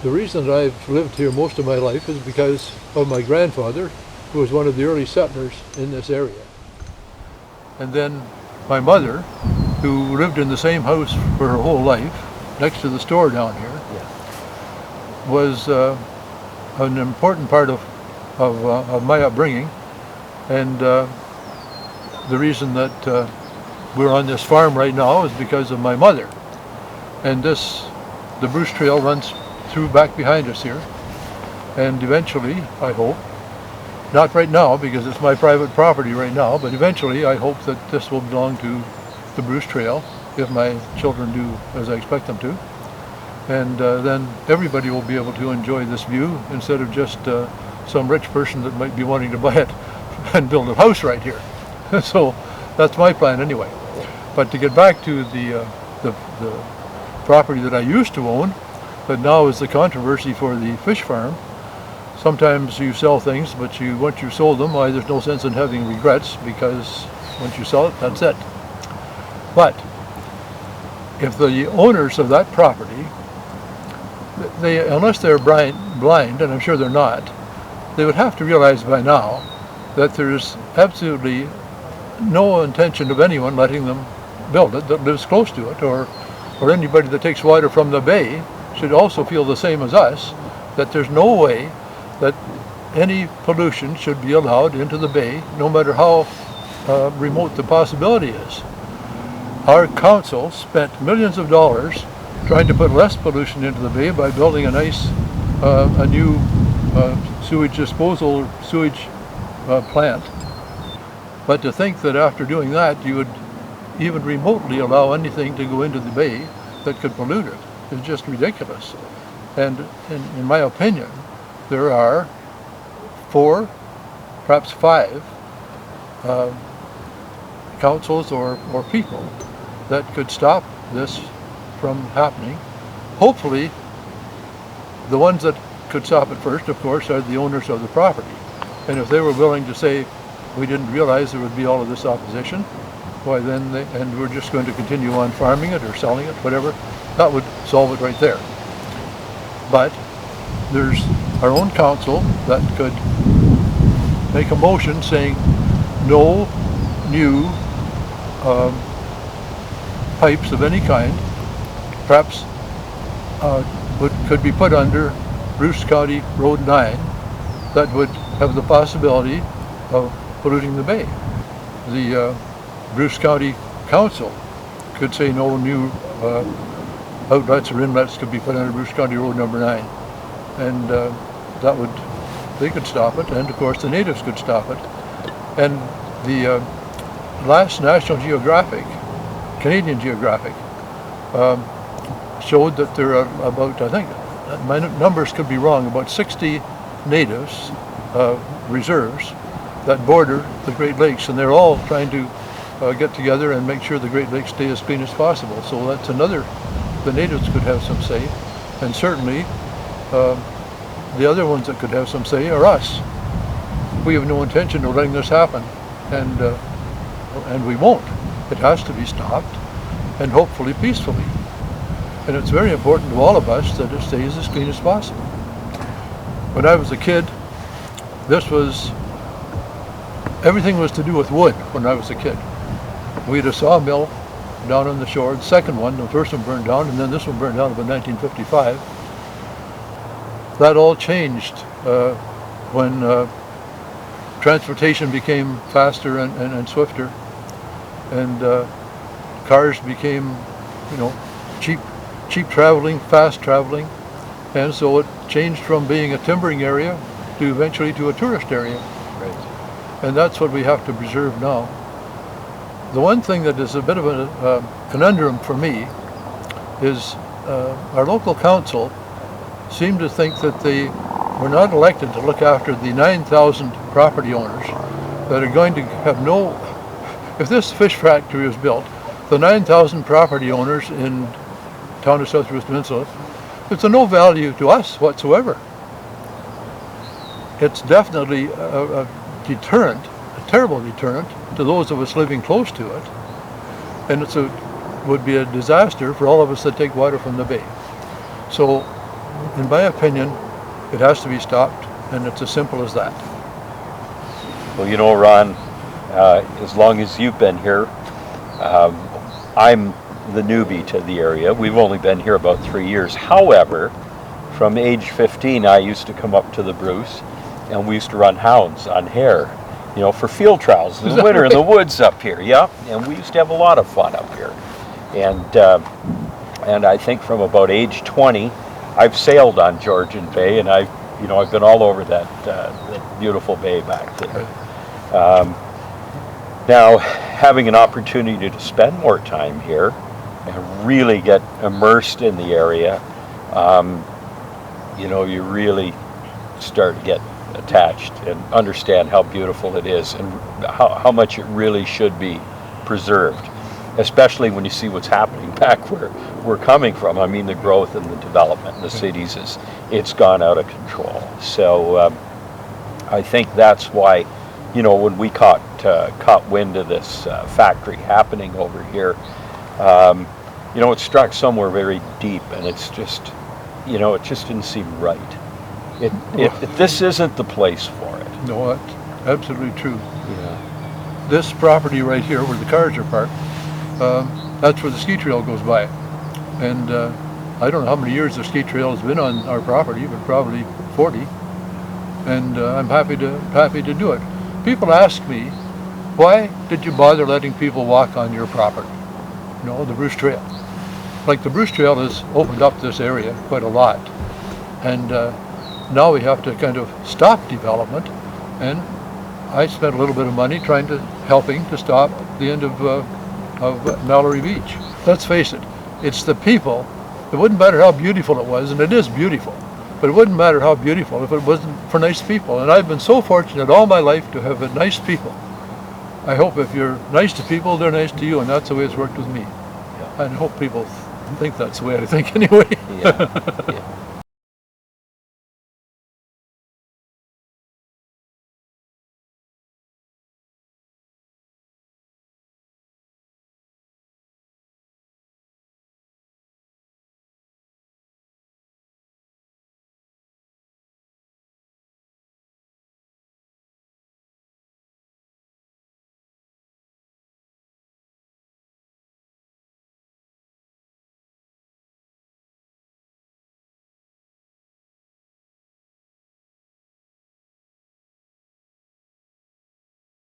The reason that I've lived here most of my life is because of my grandfather, who was one of the early settlers in this area. And then my mother, who lived in the same house for her whole life, next to the store down here, was an important part of my upbringing. And the reason that we're on this farm right now is because of my mother. And the Bruce Trail runs through back behind us here. And eventually, I hope, not right now because it's my private property right now, but eventually I hope that this will belong to the Bruce Trail if my children do as I expect them to. And then everybody will be able to enjoy this view instead of just some rich person that might be wanting to buy it and build a house right here. So that's my plan anyway. But to get back to the property that I used to own, but now is the controversy for the fish farm. Sometimes you sell things, but once you've sold them, why, there's no sense in having regrets, because once you sell it, that's it. But if the owners of that property, unless they're blind, and I'm sure they're not, they would have to realize by now that there's absolutely no intention of anyone letting them build it that lives close to it, or anybody that takes water from the bay should also feel the same as us, that there's no way that any pollution should be allowed into the bay, no matter how remote the possibility is. Our council spent millions of dollars trying to put less pollution into the bay by building a new sewage disposal, sewage plant. But to think that after doing that you would even remotely allow anything to go into the bay that could pollute it is just ridiculous. And in my opinion, there are 4, perhaps 5 councils or people that could stop this from happening. Hopefully, the ones that could stop it first, of course, are the owners of the property. And if they were willing to say, we didn't realize there would be all of this opposition, why then, and we're just going to continue on farming it or selling it, whatever, that would solve it right there. But there's our own council that could make a motion saying no new pipes of any kind, perhaps could be put under Bruce County Road 9 that would have the possibility of polluting the bay. The Bruce County Council could say no new outlets or inlets could be put under Bruce County Road number 9, and they could stop it, and of course the natives could stop it. And the last National Geographic, Canadian Geographic, showed that there are about, I think, my numbers could be wrong, about 60 natives reserves that border the Great Lakes, and they're all trying to get together and make sure the Great Lakes stay as clean as possible. So that's another, the natives could have some say, and certainly the other ones that could have some say are us. We have no intention of letting this happen, and we won't. It has to be stopped, and hopefully peacefully. And it's very important to all of us that it stays as clean as possible. When I was a kid, everything was to do with wood when I was a kid. We had a sawmill down on the shore, the second one, the first one burned down, and then this one burned down about 1955. That all changed when transportation became faster and swifter, and cars became, cheap traveling, fast traveling, and so it changed from being a timbering area to eventually to a tourist area. Right. And that's what we have to preserve now. The one thing that is a bit of a conundrum for me is our local council seemed to think that they were not elected to look after the 9,000 property owners that are going to have if this fish factory is built, the 9,000 property owners in town of Southwest Peninsula, it's of no value to us whatsoever. It's definitely a deterrent, a terrible deterrent to those of us living close to it, and would be a disaster for all of us that take water from the bay. So in my opinion, it has to be stopped, and it's as simple as that. Well, you know, Ron, as long as you've been here, I'm the newbie to the area. We've only been here about 3 years. However, from age 15, I used to come up to the Bruce, and we used to run hounds on hare, you know, for field trials in the winter in the woods up here. Yeah, and we used to have a lot of fun up here. And I think from about age 20, I've sailed on Georgian Bay, and I've been all over that beautiful bay back there. Now, having an opportunity to spend more time here and really get immersed in the area, you really start to get attached and understand how beautiful it is and how much it really should be preserved, especially when you see what's happening back where we're coming from. I mean, the growth and the development in the cities it's gone out of control. So I think that's why, when we caught wind of this factory happening over here, it struck somewhere very deep, and it's just, it just didn't seem right. This isn't the place for it. No, that's absolutely true. Yeah. This property right here, where the cars are parked, that's where the ski trail goes by. And I don't know how many years the ski trail has been on our property, but probably 40. And I'm happy to do it. People ask me, why did you bother letting people walk on your property? The Bruce Trail. Like, the Bruce Trail has opened up this area quite a lot. And now we have to kind of stop development. And I spent a little bit of money helping to stop the end of Mallory Beach. Let's face it, it's the people. It wouldn't matter how beautiful it was, and it is beautiful, but it wouldn't matter how beautiful if it wasn't for nice people. And I've been so fortunate all my life to have nice people. I hope if you're nice to people, they're nice to you, and that's the way it's worked with me. Yeah. I hope people think that's the way I think anyway. Yeah.